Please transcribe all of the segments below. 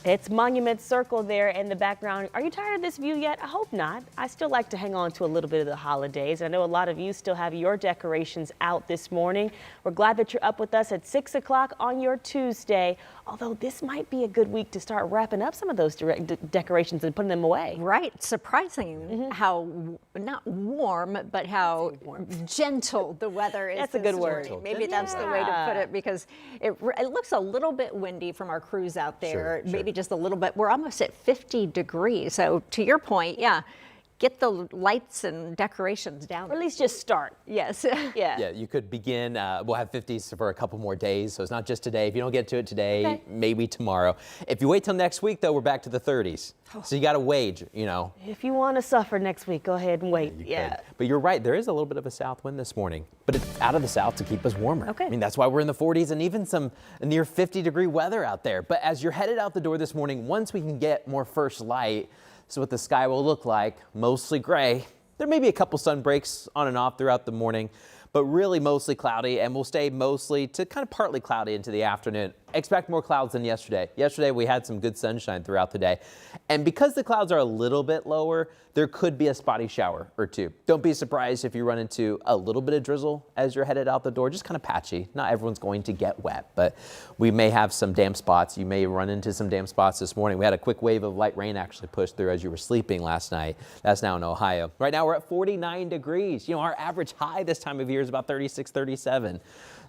It's Monument Circle there in the background. Are you tired of this view yet? I hope not. I still like to hang on to a little bit of the holidays. I know a lot of you still have your decorations out this morning. We're glad that you're up with us at 6 o'clock on your Tuesday, although this might be a good week to start wrapping up some of those decorations and putting them away. Right. Surprising how not warm, but how gentle the weather is. That's a good word. Maybe that's the way to put it, because it looks a little bit windy from our crews out there. Maybe just a little bit. We're almost at 50 degrees. So to your point, get the lights and decorations down. Or at least just start. Yes. Yeah, you could begin. We'll have 50s for a couple more days, so it's not just today. If you don't get to it today, maybe tomorrow. If you wait till next week, though, we're back to the 30s. So you got to wage, If you want to suffer next week, go ahead and wait. But you're right. There is a little bit of a south wind this morning, but it's out of the south to keep us warmer. I mean, that's why we're in the 40s and even some near 50-degree weather out there. But as you're headed out the door this morning, once we can get more first light, so what the sky will look like, mostly gray. There may be a couple sun breaks on and off throughout the morning, but really mostly cloudy, and we'll stay mostly to kind of partly cloudy into the afternoon. Expect more clouds than yesterday. Yesterday we had some good sunshine throughout the day. And because the clouds are a little bit lower, there could be a spotty shower or two. Don't be surprised if you run into a little bit of drizzle as you're headed out the door, just kind of patchy. Not everyone's going to get wet, but we may have some damp spots. You may run into some damp spots this morning. We had a quick wave of light rain actually push through as you were sleeping last night. That's now in Ohio. Right now we're at 49 degrees. Our average high this time of year is about 36, 37.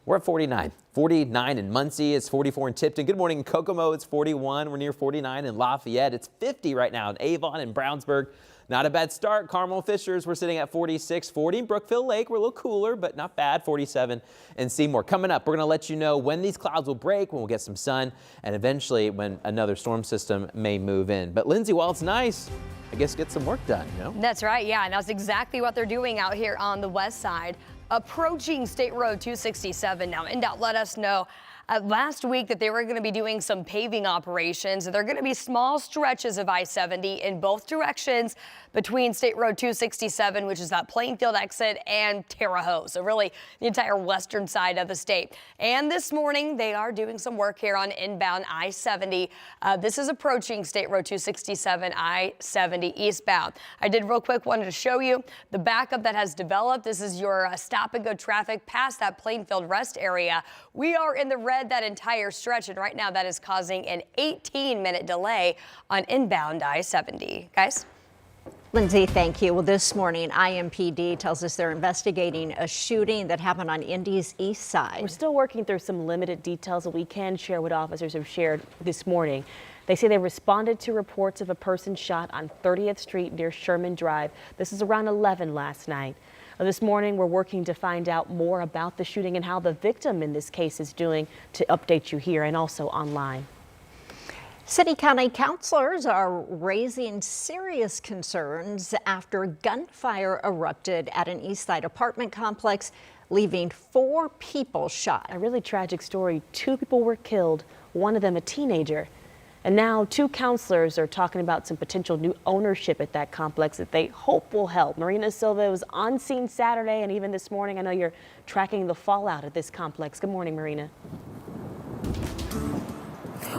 We're at 49. 49 in Muncie. It's 44 in Tipton. Good morning in Kokomo. It's 41. We're near 49 in Lafayette. It's 50 right now in Avon and Brownsburg. Not a bad start. Carmel Fishers, we're sitting at 46. 40 in Brookville Lake. We're a little cooler, but not bad. 47 in Seymour. Coming up, we're going to let you know when these clouds will break, when we'll get some sun, and eventually when another storm system may move in. But Lindsay, while it's nice, I guess get some work done, That's right. Yeah, and that's exactly what they're doing out here on the west side. Approaching State Road 267 now. NDOT let us know last week that they were going to be doing some paving operations. There are going to be small stretches of I-70 in both directions between State Road 267, which is that Plainfield exit, and Terre Haute. So really the entire western side of the state. And this morning they are doing some work here on inbound I-70. This is approaching State Road 267, I-70 eastbound. I did real quick wanted to show you the backup that has developed. This is your stop and go traffic past that Plainfield rest area. We are in the red that entire stretch, and right now that is causing an 18-minute delay on inbound I-70. Guys? Lindsay, thank you. Well, this morning, IMPD tells us they're investigating a shooting that happened on Indy's east side. We're still working through some limited details that we can share what officers have shared this morning. They say they responded to reports of a person shot on 30th Street near Sherman Drive. This is around 11 last night. This morning, we're working to find out more about the shooting and how the victim in this case is doing to update you here and also online. City County councilors are raising serious concerns after gunfire erupted at an East Side apartment complex, leaving 4 people shot. A really tragic story. 2 people were killed, one of them a teenager. And now 2 counselors are talking about some potential new ownership at that complex that they hope will help. Marina Silva was on scene Saturday and even this morning. I know you're tracking the fallout at this complex. Good morning, Marina.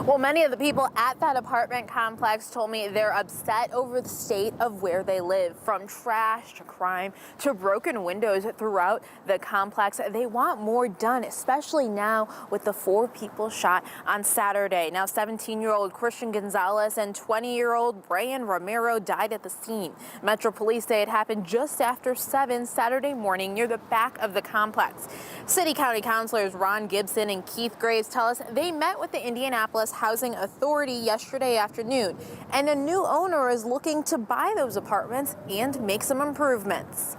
Well, many of the people at that apartment complex told me they're upset over the state of where they live, from trash to crime to broken windows throughout the complex. They want more done, especially now with the 4 people shot on Saturday. Now, 17-year-old Christian Gonzalez and 20-year-old Brian Romero died at the scene. Metro Police say it happened just after 7 Saturday morning near the back of the complex. City County councilors Ron Gibson and Keith Graves tell us they met with the Indianapolis Housing Authority yesterday afternoon, and a new owner is looking to buy those apartments and make some improvements.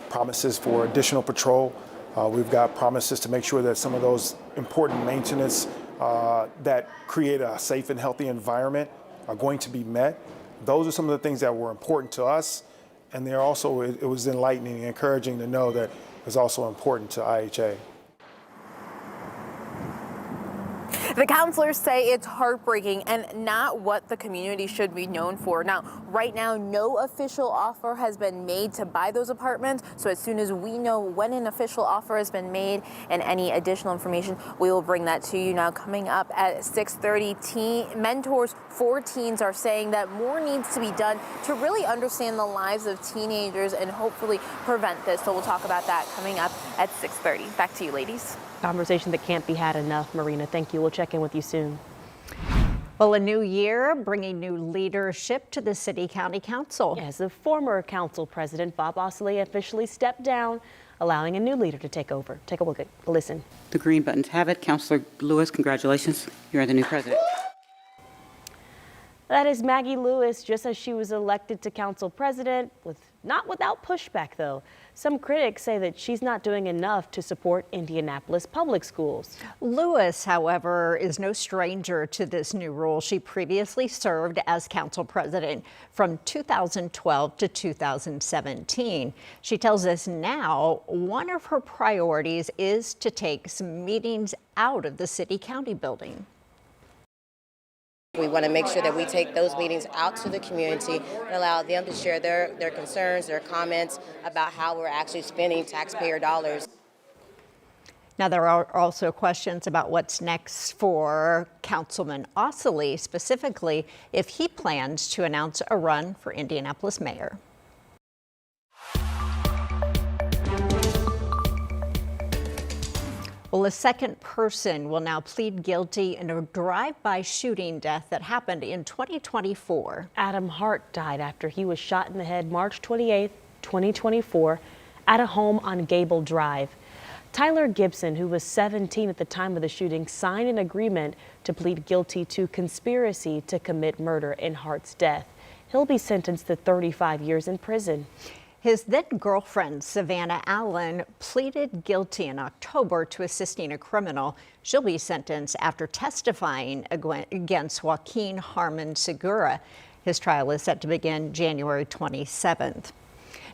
Promises for additional patrol. We've got promises to make sure that some of those important maintenance that create a safe and healthy environment are going to be met. Those are some of the things that were important to us, and they're also, it was enlightening and encouraging to know that it was also important to IHA. The counselors say it's heartbreaking and not what the community should be known for. Now, right now, no official offer has been made to buy those apartments. So as soon as we know when an official offer has been made and any additional information, we will bring that to you. Now, coming up at 6:30, mentors for teens are saying that more needs to be done to really understand the lives of teenagers and hopefully prevent this. So we'll talk about that coming up at 6:30. Back to you, ladies. Conversation that can't be had enough, Marina. Thank you. We'll check in with you soon. Well, a new year bringing new leadership to the City County Council. As the former council president, Bob Ossolley, officially stepped down, allowing a new leader to take over. Take a listen. The green buttons have it. Councilor Lewis, congratulations. You're the new president. That is Maggie Lewis, just as she was elected to council president, not without pushback, though. Some critics say that she's not doing enough to support Indianapolis public schools. Lewis, however, is no stranger to this new rule. She previously served as council president from 2012 to 2017. She tells us now one of her priorities is to take some meetings out of the city-county building. We want to make sure that we take those meetings out to the community and allow them to share their concerns, their comments about how we're actually spending taxpayer dollars. Now, there are also questions about what's next for Councilman Ossolley, specifically if he plans to announce a run for Indianapolis mayor. Well, a second person will now plead guilty in a drive-by shooting death that happened in 2024. Adam Hart died after he was shot in the head March 28, 2024, at a home on Gable Drive. Tyler Gibson, who was 17 at the time of the shooting, signed an agreement to plead guilty to conspiracy to commit murder in Hart's death. He'll be sentenced to 35 years in prison. His then-girlfriend, Savannah Allen, pleaded guilty in October to assisting a criminal. She'll be sentenced after testifying against Joaquin Harmon Segura. His trial is set to begin January 27th.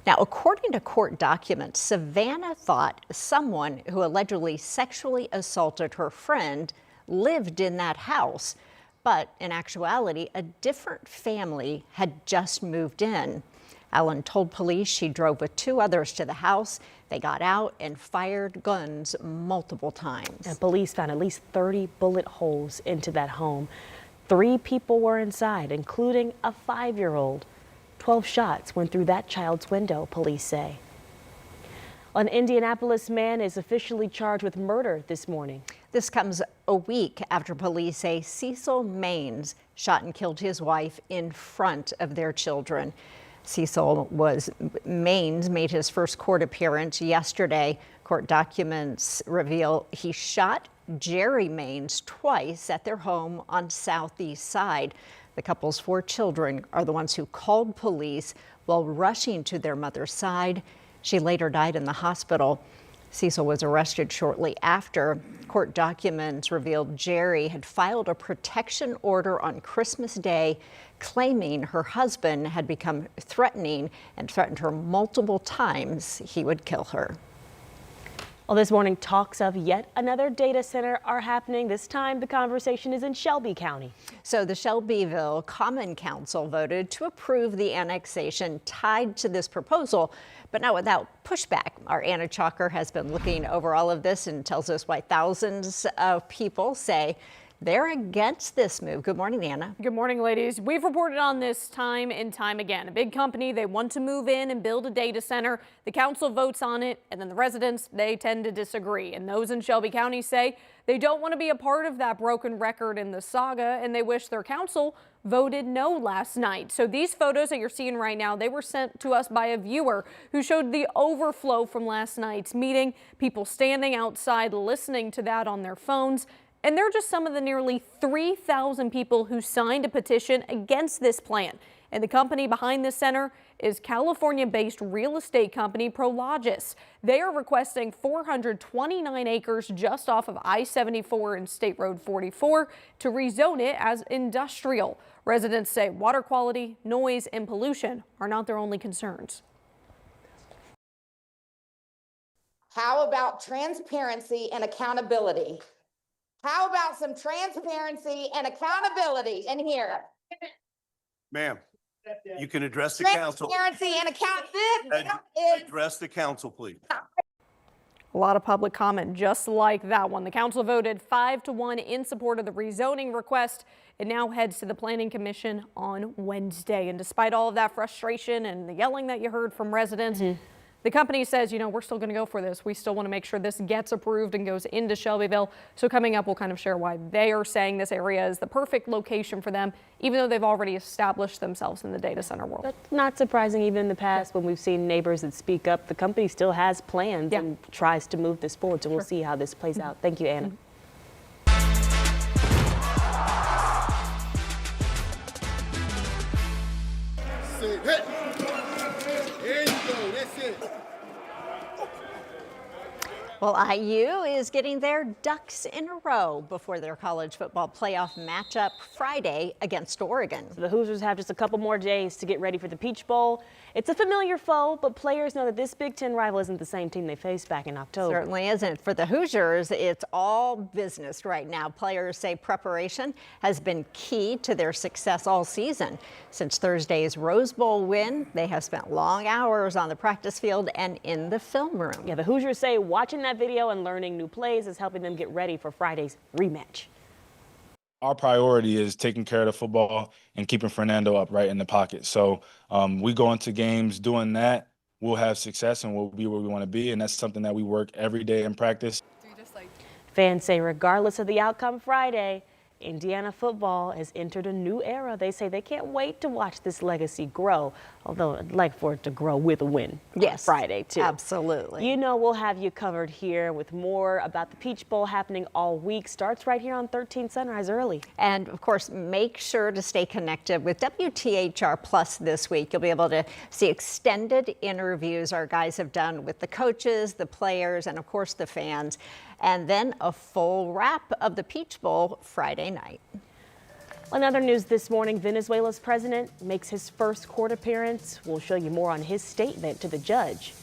Now, according to court documents, Savannah thought someone who allegedly sexually assaulted her friend lived in that house. But in actuality, a different family had just moved in. Allen told police she drove with two others to the house. They got out and fired guns multiple times. And police found at least 30 bullet holes into that home. 3 people were inside, including a 5-year-old. 12 shots went through that child's window, police say. An Indianapolis man is officially charged with murder this morning. This comes a week after police say Cecil Maines shot and killed his wife in front of their children. Maines made his first court appearance yesterday. Court documents reveal he shot Jerry Maines twice at their home on Southeast Side. The couple's 4 children are the ones who called police while rushing to their mother's side. She later died in the hospital. Cecil was arrested shortly after. Court documents revealed Jerry had filed a protection order on Christmas Day, claiming her husband had become threatening and threatened her multiple times he would kill her. Well, this morning, talks of yet another data center are happening. This time, the conversation is in Shelby County. So the Shelbyville Common Council voted to approve the annexation tied to this proposal, but not without pushback. Our Anna Chalker has been looking over all of this and tells us why thousands of people say they're against this move. Good morning, Anna. Good morning, ladies. We've reported on this time and time again. A big company, they want to move in and build a data center. The council votes on it, and then the residents, they tend to disagree. And those in Shelby County say they don't want to be a part of that broken record in the saga, and they wish their council voted no last night. So these photos that you're seeing right now, they were sent to us by a viewer who showed the overflow from last night's meeting, people standing outside listening to that on their phones. And they're just some of the nearly 3,000 people who signed a petition against this plan. And the company behind this center is California-based real estate company Prologis. They are requesting 429 acres just off of I-74 and State Road 44 to rezone it as industrial. Residents say water quality, noise, and pollution are not their only concerns. How about transparency and accountability? How about some transparency and accountability in here? Ma'am, you can address the council. Transparency and accountability. Address the council, please. A lot of public comment just like that one. The council voted 5-1 in support of the rezoning request. It now heads to the Planning Commission on Wednesday. And despite all of that frustration and the yelling that you heard from residents, the company says, you know, we're still going to go for this. We still want to make sure this gets approved and goes into Shelbyville. So coming up, we'll kind of share why they are saying this area is the perfect location for them, even though they've already established themselves in the data center world. That's not surprising. Even in the past, when we've seen neighbors that speak up, the company still has plans and tries to move this forward. So we'll see how this plays out. Thank you, Anna. There you go. That's it. Well, IU is getting their ducks in a row before their college football playoff matchup Friday against Oregon. The Hoosiers have just a couple more days to get ready for the Peach Bowl. It's a familiar foe, but players know that this Big Ten rival isn't the same team they faced back in October. Certainly isn't. For the Hoosiers, it's all business right now. Players say preparation has been key to their success all season. Since Thursday's Rose Bowl win, they have spent long hours on the practice field and in the film room. Yeah, the Hoosiers say watching that video and learning new plays is helping them get ready for Friday's rematch. Our priority is taking care of the football and keeping Fernando upright in the pocket. So we go into games doing that, we'll have success and we'll be where we want to be. And that's something that we work every day in practice. Fans say regardless of the outcome Friday, Indiana football has entered a new era. They say they can't wait to watch this legacy grow, although I'd like for it to grow with a win on Friday, too. Absolutely. You know, we'll have you covered here with more about the Peach Bowl happening all week. Starts right here on 13 Sunrise early. And of course, make sure to stay connected with WTHR Plus this week. You'll be able to see extended interviews our guys have done with the coaches, the players, and of course the fans. And then a full wrap of the Peach Bowl Friday night. In other news this morning, Venezuela's president makes his first court appearance. We'll show you more on his statement to the judge.